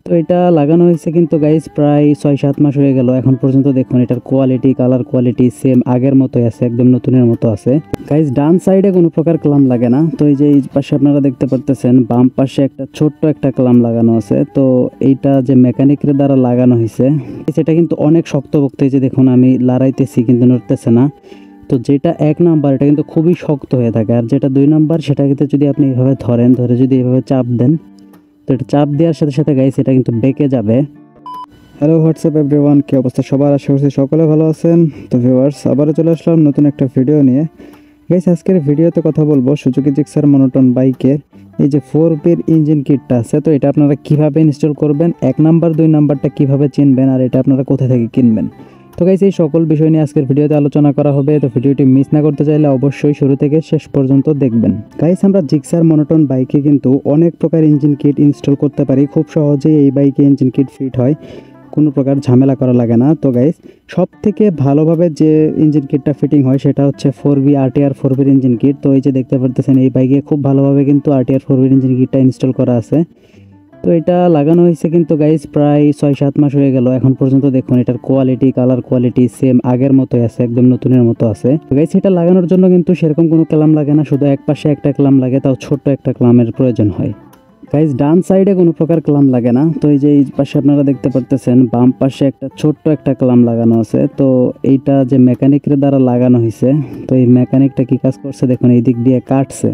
তো এটা লাগানো হয়েছে কিন্তু গাইস প্রায় 6-7 মাস হয়ে গেল। এখন পর্যন্ত দেখুন এটার কোয়ালিটি, কালার কোয়ালিটি সেম আগের মতোই আছে, একদম নতুনের মতো আছে গাইস। ডান সাইডে কোনো প্রকার ক্লাম লাগে না। তো এই যে এই পাশে আপনারা দেখতে পারতেছেন বাম পাশে একটা ছোট্ট একটা ক্লাম লাগানো আছে। তো এইটা যে মেকানিকের দ্বারা লাগানো হয়েছে সেটা কিন্তু অনেক শক্তপোক্ত। এই যে দেখুন আমি লড়াইতেছি কিন্তু নড়তেছে না। তো যেটা 1 নাম্বার এটা কিন্তু খুবই শক্ত হয়ে থাকে, আর যেটা 2 নাম্বার সেটা কিন্তু যদি আপনি এভাবে ধরেন, ধরে যদি এভাবে চাপ দেন, তো এটা চাপ দেওয়ার সাথে সাথে গাইস এটা কিন্তু বেঁকে যাবে। হ্যালো হোয়াটসঅ্যাপ এভরিওয়ান, কি অবস্থা সবার? আশা করছি সকলে ভালো আছেন। তো ভিউয়ার্স, আবারও চলে আসলাম নতুন একটা ভিডিও নিয়ে। গাইস আজকের ভিডিওতে কথা বলবো সুজুকি জিক্সার মনোটন বাইকের এই যে 4B'র ইঞ্জিন কিটটা আছে। তো এটা আপনারা কিভাবে ইনস্টল করবেন, 1 নাম্বার 2 নাম্বারটা কিভাবে চিনবেন, আর এটা আপনারা কোথা থেকে কিনবেন। তো গাইস এই সকল বিষয় নিয়ে আজকের ভিডিওতে আলোচনা করা হবে। তো ভিডিওটি মিস না করতে চাইলে অবশ্যই শুরু থেকে শেষ পর্যন্ত দেখবেন। গাইস আমরা জিক্সার মনোটন বাইকে কিন্তু অনেক প্রকার ইঞ্জিন কিট ইনস্টল করতে পারি, খুব সহজেই এই বাইকে ইঞ্জিন কিট ফিট হয়, কোনো প্রকার ঝামেলা করা লাগে না। তো গাইস সব থেকে ভালোভাবে যে ইঞ্জিন কিটটা ফিটিং হয় সেটা হচ্ছে 4B RTR 4B'র ইঞ্জিন কিট। তো এই যে দেখতে পারতেছেন এই বাইকে খুব ভালোভাবে কিন্তু RTR 4B'র ইঞ্জিন কিটটা ইনস্টল করা আছে। তো এটা লাগানো হয়েছে কিন্তু গাইস প্রায় 6-7 মাস হয়ে গেল। এখন পর্যন্ত দেখুন এটার কোয়ালিটি, কালার কোয়ালিটি সেম আগের মতোই আছে, একদম নতুনের মতো আছে। তো গাইস এটা লাগানোর জন্য কিন্তু সেরকম কোনো ক্লাম লাগে না, শুধু এক পাশে একটা ক্লাম লাগে, তাও ছোট্ট একটা ক্লামের প্রয়োজন হয় গাইস। ডান সাইডে কোনো প্রকার ক্লাম লাগে না। তো এই যে এই পাশে আপনারা দেখতে পারতেছেন বাম পাশে একটা ছোট্ট একটা ক্লাম লাগানো আছে। তো এইটা যে মেকানিকের দ্বারা লাগানো হয়েছে, তো এই মেকানিকটা কি কাজ করছে দেখুন, এই দিক দিয়ে কাটছে।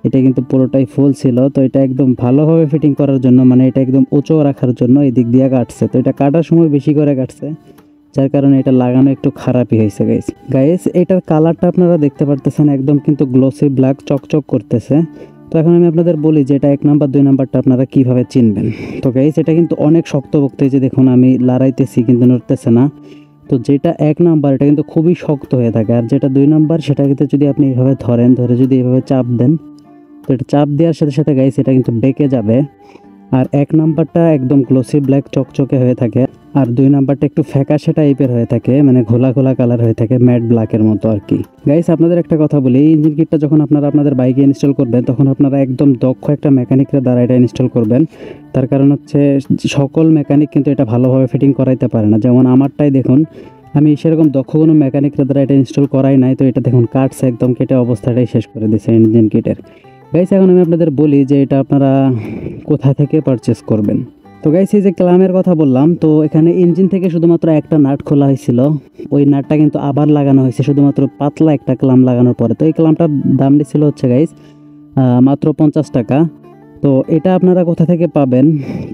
এটা কিন্তু পুরোটাই ফুল ছিল। তো এটা একদম ভালোভাবে ফিটিং করার জন্য, মানে এটা একদম উঁচু রাখার জন্য এই দিক দিয়ে কাটছে। তো এটা কাটার সময় বেশি করে কাটছে, যার কারণে এটা লাগানো একটু খারাপই হয়েছে গাইস। গাইস এটার কালারটা আপনারা দেখতে পারতেছেন একদম কিন্তু গ্লসি ব্ল্যাক, চকচক করতেছে। তো এখন আমি আপনাদের বলি যে এটা 1 নাম্বার 2 নাম্বারটা আপনারা কিভাবে চিনবেন। তো গাইস এটা কিন্তু অনেক শক্তপোক্ত। এই যে দেখুন আমি লড়াইতেছি কিন্তু নড়তেছে না। তো যেটা 1 নাম্বার এটা কিন্তু খুবই শক্ত হয়ে থাকে, আর যেটা 2 নাম্বার সেটা কিন্তু যদি আপনি এভাবে ধরেন, ধরে যদি এভাবে চাপ দেন, তো এটা চাপ দেওয়ার সাথে সাথে গাইস এটা কিন্তু বেঁকে যাবে। আর 1 নাম্বারটা একদম গ্লসি ব্ল্যাক চকচকে হয়ে থাকে, আর 2 নাম্বারটা একটু ফ্যাকাশে টাইপের হয়ে থাকে, মানে ঘোলা ঘোলা কালার হয়ে থাকে, ম্যাট ব্ল্যাকের মতো আর কি। গাইস আপনাদের একটা কথা বলি, এই ইঞ্জিন কিটটা যখন আপনারা আপনাদের বাইকে ইনস্টল করবেন তখন আপনারা একদম দক্ষ একটা মেকানিকের দ্বারা এটা ইনস্টল করবেন। তার কারণ হচ্ছে সকল মেকানিক কিন্তু এটা ভালোভাবে ফিটিং করাইতে পারে না। যেমন আমারটাই দেখুন, আমি সেরকম দক্ষ কোনো মেকানিকের দ্বারা এটা ইনস্টল করাই নাই। তো এটা দেখুন কাটছে, একদম কেটে অবস্থাটাই শেষ করে দিয়েছে ইঞ্জিন কিটের। গাইস এখন আমি আপনাদের বলি যে এটা আপনারা কোথা থেকে পারচেস করবেন। তো গাইস এই যে ক্লামের কথা বললাম, তো এখানে ইঞ্জিন থেকে শুধুমাত্র একটা নাট খোলা হয়েছিল, ওই নাটটা কিন্তু আবার লাগানো হয়েছে শুধুমাত্র পাতলা একটা ক্লাম লাগানোর পরে। তো এই ক্লামটার দাম ছিল হচ্ছে গাইস মাত্র 50 টাকা। তো এটা আপনারা কোথা থেকে পাবেন,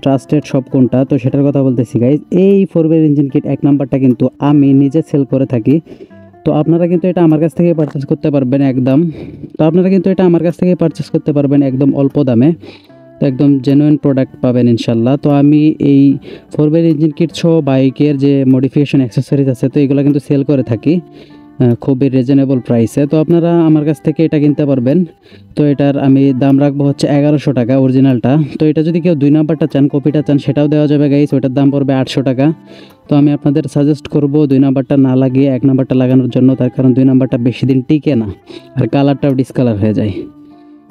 ট্রাস্টেড শপ কোনটা, তো সেটার কথা বলতেছি গাইস। এই 4B'র ইঞ্জিন কিট 1 নাম্বারটা কিন্তু আমি নিজে সেল করে থাকি। তো আপনারা কিন্তু এটা আমার কাছ থেকে পারচেস করতে পারবেন একদম। তো আপনারা কিন্তু এটা আমার কাছ থেকে পারচেস করতে পারবেন একদম অল্প দামে। তো একদম জেনুইন প্রোডাক্ট পাবেন ইনশাল্লাহ। তো আমি এই 4B'র ইঞ্জিন কিট সহ বাইকের যে মডিফিকেশন অ্যাক্সেসরিজ আছে তো এগুলো কিন্তু সেল করে থাকি খুবই রিজনেবল প্রাইসে। তো আপনারা আমার কাছ থেকে এটা কিনতে পারবেন। তো এটার আমি দাম রাখবো হচ্ছে 1100 টাকা অরিজিনালটা। তো এটা যদি কেউ 2 নাম্বারটা চান, কপিটা চান, সেটাও দেওয়া যাবে গাইস, ওটার দাম পড়বে 800 টাকা। তো আমি আপনাদের সাজেস্ট করব 2 নাম্বারটা না লাগিয়ে 1 নাম্বারটা লাগানোর জন্য, তার কারণ 2 নাম্বারটা বেশি দিন টিকে না, আর কালারটাও ডিসকালার হয়ে যায়।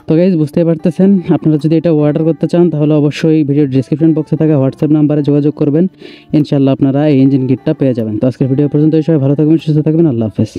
তো গাইজ বুঝতে পারতেছেন, আপনারা যদি এটা অর্ডার করতে চান তাহলে অবশ্যই ভিডিওর ডিসক্রিপশন বক্সে থাকা হোয়াটসঅ্যাপ নাম্বারে যোগাযোগ করবেন। ইনশাল্লাহ আপনারা এই ইঞ্জিন কিটটা পেয়ে যাবেন। তো আজকের ভিডিও পর্যন্ত সবাই ভালো থাকবেন, সুস্থ থাকবেন, আল্লাহ হাফেজ।